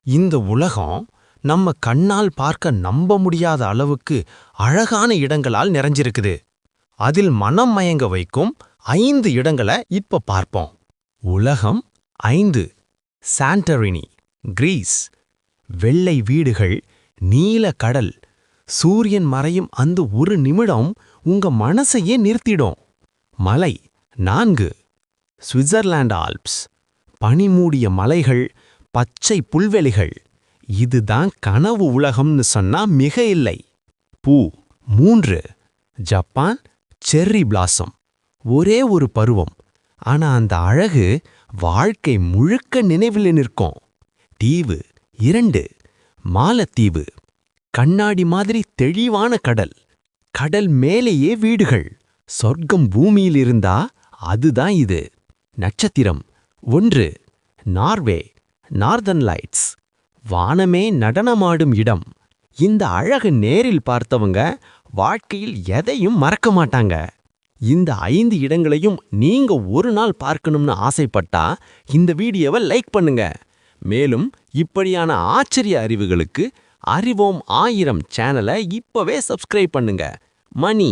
இந்த உலகம் நம்ம கண்ணால் பார்க்க நம்ப முடியாத அளவுக்கு அழகான இடங்களால் நிறைஞ்சிருக்குது. அதில் மனம் மயங்க வைக்கும் 5 இடங்களை இப்ப பார்ப்போம். உலகம் 5. சாண்டரினி, கிரீஸ். வெள்ளை வீடுகள், நீல கடல், சூரியன் மறையும் அந்த ஒரு நிமிடம் உங்க மனசையே நிறுத்திடும். மலை 4. Switzerland Alps. பனிமூடிய மலைகள், பச்சை புல்வெளிகள். இதுதான் கனவு உலகம்னு சொன்னா மிக இல்லை. பூ 3. Japan cherry blossom. ஒரே ஒரு பருவம், ஆனா அந்த அழகு வாழ்க்கை முழுக்க நினைவில் நிற்கும். தீவு 2. மாலத்தீவு. கண்ணாடி மாதிரி தெளிவான கடல், கடல் மேலேயே வீடுகள். சொர்க்கம் பூமியில் இருந்தா அதுதான் இது. நட்சத்திரம் 1. Norway northern lights. வானமே நடனமாடும் இடம். இந்த அழகு நேரில் பார்த்தவங்க வாழ்க்கையில் எதையும் மறக்க மாட்டாங்க. இந்த 5 இடங்களையும் நீங்க ஒரு நாள் பார்க்கணும்னு ஆசைப்பட்டா இந்த வீடியோவை லைக் பண்ணுங்க. மேலும் இப்படியான ஆச்சரிய அறிவுகளுக்கு அறிவோம் 1000 சேனலை இப்பவே சப்ஸ்கிரைப் பண்ணுங்க. மணி.